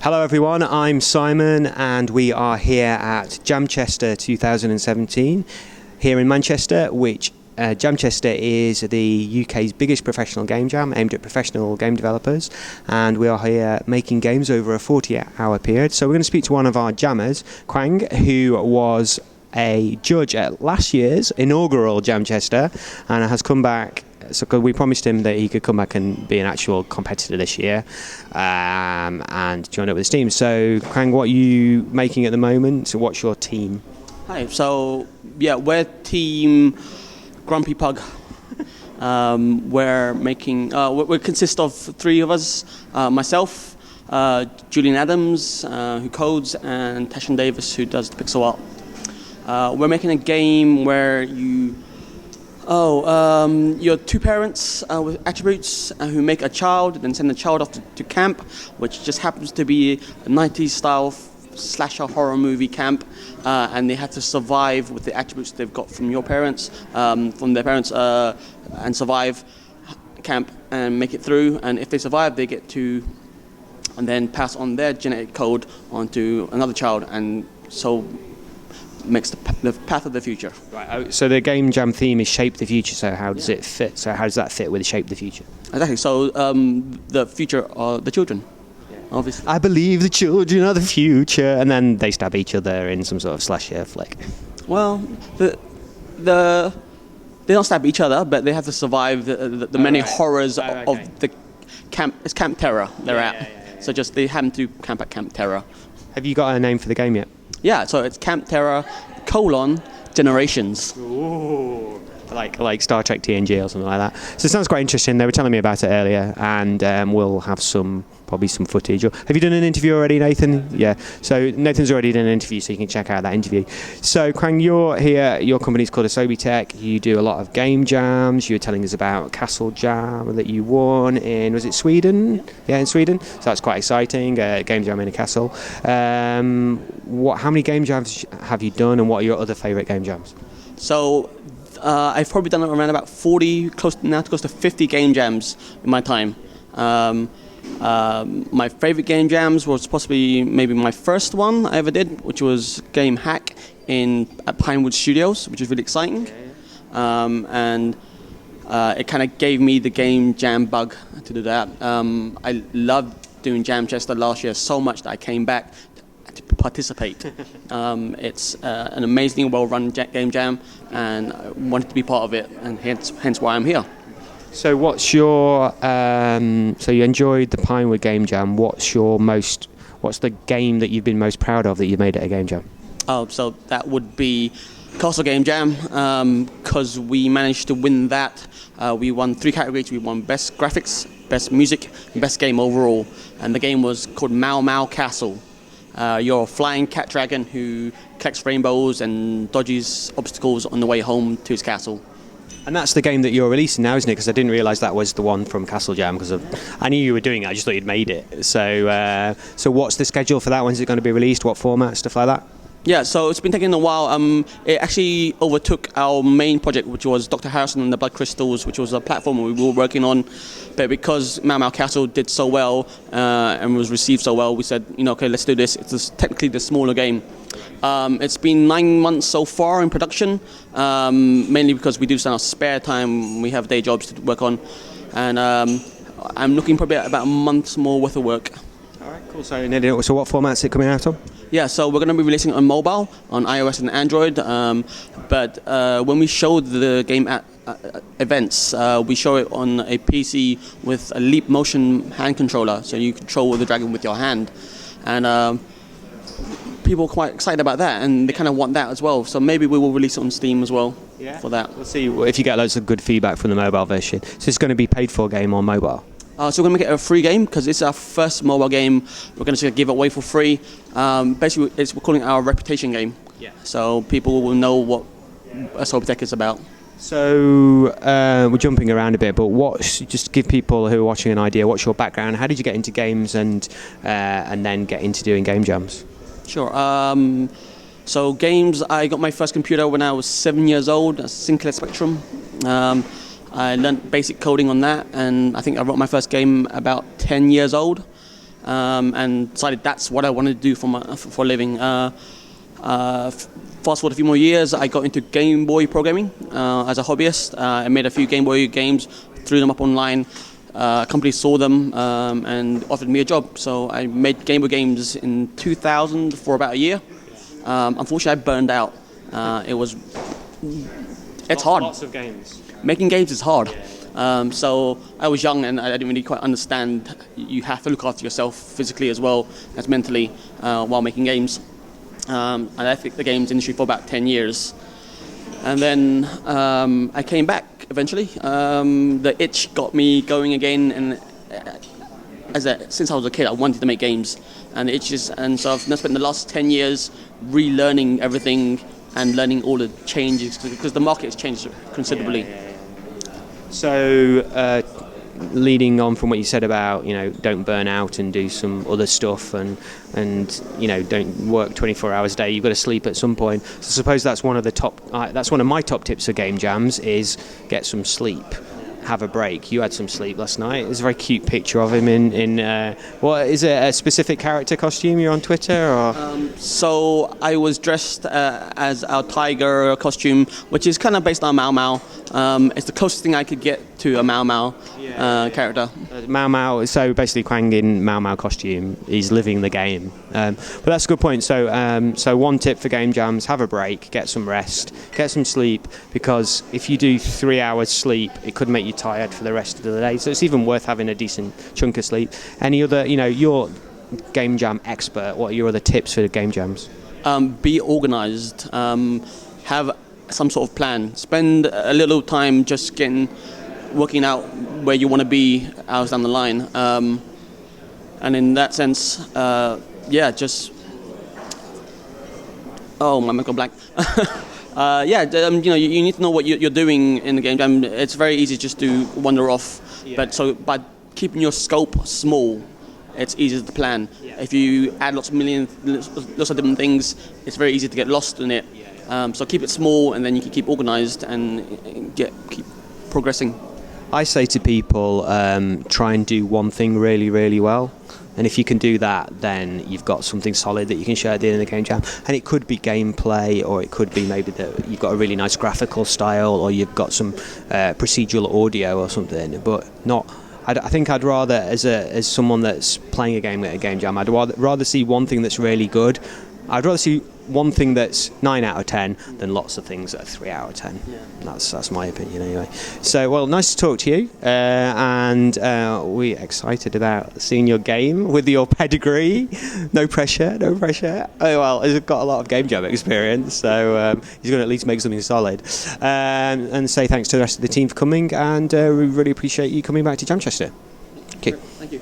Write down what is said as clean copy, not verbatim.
Hello everyone, I'm Simon and we are here at Jamchester 2017 here in Manchester, which Jamchester is the UK's biggest professional game jam aimed at professional game developers, and we are here making games over a 48-hour period. So we're going to speak to one of our jammers, Quang, who was a judge at last year's inaugural Jamchester and has come back. So we promised him that he could come back and be an actual competitor this year and join up with his team. So, Quang, what are you making at the moment? So what's your team? Hi, so we're Team Grumpy Pug. We're making, we consist of three of us, myself, Julian Adams, who codes, and Tashan Davis, who does the pixel art. We're making a game where you're two parents with attributes who make a child, then send the child off to camp, which just happens to be a 90s style slasher horror movie camp, and they have to survive with the attributes they've got from your parents, from their parents, and survive camp and make it through. And if they survive, they get to and then pass on their genetic code onto another child, and so makes the path of the future. Right. So the game jam theme is Shape the Future. So how does it fit? So how does that fit with Shape the Future? Exactly. So the future are the children. Obviously. I believe the children are the future, and then they stab each other in some sort of slasher flick. Well, they don't stab each other, but they have to survive the many horrors of the camp. It's Camp Terror they're at. Yeah. So just they happen to camp at Camp Terror. Have you got a name for the game yet? Yeah, so it's Camp Terror: Generations. Ooh. Like Star Trek TNG or something like that. So it sounds quite interesting. They were telling me about it earlier, and we'll have probably some footage. Have you done an interview already, Nathan? Yeah. So Nathan's already done an interview, so you can check out that interview. So Quang, you're here. Your company's called Asobi Tech. You do a lot of game jams. You were telling us about Castle Jam that you won was it Sweden? Yeah, in Sweden. So that's quite exciting. Game jam in a castle. How many game jams have you done, and what are your other favourite game jams? So I've probably done around about 40, close to 50 game jams in my time. My favorite game jams was possibly maybe my first one I ever did, which was Game Hack at Pinewood Studios, which was really exciting. And it kind of gave me the game jam bug to do that. I loved doing Jamchester last year so much that I came back to participate. It's an amazingly well-run game jam, and I wanted to be part of it, and hence why I'm here. So what's your so you enjoyed the Pinewood Game Jam. What's the game that you've been most proud of that you made at a game jam? So that would be Castle Game Jam, because we managed to win that. We won 3 categories. We won Best Graphics, Best Music, and Best Game overall. And the game was called Mau Mau Castle. You're a flying cat dragon who collects rainbows and dodges obstacles on the way home to his castle. And that's the game that you're releasing now, isn't it? Because I didn't realise that was the one from Castle Jam, because I knew you were doing it, I just thought you'd made it. So what's the schedule for that? When's it going to be released? What format? Stuff like that? Yeah, so it's been taking a while. It actually overtook our main project, which was Dr. Harrison and the Blood Crystals, which was a platform we were working on. But because Mau Mau Castle did so well and was received so well, we said, okay, let's do this. It's technically the smaller game. It's been 9 months so far in production, mainly because we do spend our spare time. We have day jobs to work on, and I'm looking probably at about a month's more worth of work. All right, cool. So what format's it coming out on? Yeah, so we're going to be releasing it on mobile, on iOS and Android. But when we showed the game at events, we show it on a PC with a Leap Motion hand controller, so you control the dragon with your hand. And people are quite excited about that, and they kind of want that as well. So maybe we will release it on Steam as well for that. We'll see if you get loads of good feedback from the mobile version. So it's going to be paid for game on mobile? So we're going to make it a free game because it's our first mobile game. We're going to give it away for free. Basically, we're calling it our reputation game. Yeah. So people will know what Asobi Tech is about. So we're jumping around a bit, but just give people who are watching an idea. What's your background? How did you get into games and then get into doing game jams? Sure. So games, I got my first computer when I was 7 years old, a Sinclair Spectrum. I learned basic coding on that, and I think I wrote my first game about 10 years old. and decided that's what I wanted to do for a living. Fast forward a few more years, I got into Game Boy programming as a hobbyist. I made a few Game Boy games, threw them up online. Companies saw them and offered me a job. So I made Game Boy games in 2000 for about a year. Unfortunately, I burned out. It's hard. Lots of games. Making games is hard. So I was young and I didn't really quite understand you have to look after yourself physically as well as mentally while making games. And I left the games industry for about 10 years. And then I came back eventually. The itch got me going again, and since I was a kid, I wanted to make games. And so I've now spent the last 10 years relearning everything and learning all the changes because the market has changed considerably. So, leading on from what you said about, don't burn out and do some other stuff and don't work 24 hours a day, you've got to sleep at some point. So I suppose that's one of my top tips for game jams is get some sleep. Have a break. You had some sleep last night. There's a very cute picture of him in what is it, a specific character costume? You're on Twitter or? So I was dressed as our tiger costume, which is kind of based on Mau Mau. It's the closest thing I could get to a Mau Mau character. Mau Mau. So basically, Quang in Mau Mau costume. He's living the game. But that's a good point. So one tip for game jams: have a break, get some rest, get some sleep. Because if you do 3 hours sleep, it could make you tired for the rest of the day. So it's even worth having a decent chunk of sleep. Any other, you're game jam expert. What are your other tips for the game jams? Be organised. Have some sort of plan. Spend a little time just working out where you want to be hours down the line. And in that sense, just. Oh, my mind got blank. You need to know what you're doing in the game jam. It's very easy just to wander off. But so by keeping your scope small, it's easier to plan. If you add lots of different things, it's very easy to get lost in it. So keep it small, and then you can keep organised and keep progressing. I say to people, try and do one thing really, really well. And if you can do that, then you've got something solid that you can share at the end of the game jam. And it could be gameplay, or it could be maybe that you've got a really nice graphical style, or you've got some procedural audio or something. But not. I think I'd rather, as someone that's playing a game at a game jam, I'd rather see one thing that's really good. I'd rather see one thing that's 9 out of 10 than lots of things that are 3 out of 10. Yeah. That's my opinion anyway. So, well, nice to talk to you, and we're excited about seeing your game with your pedigree. No pressure. Oh, well, he's got a lot of game jam experience, so he's going to at least make something solid. And say thanks to the rest of the team for coming, and we really appreciate you coming back to Jamchester. Okay. Thank you.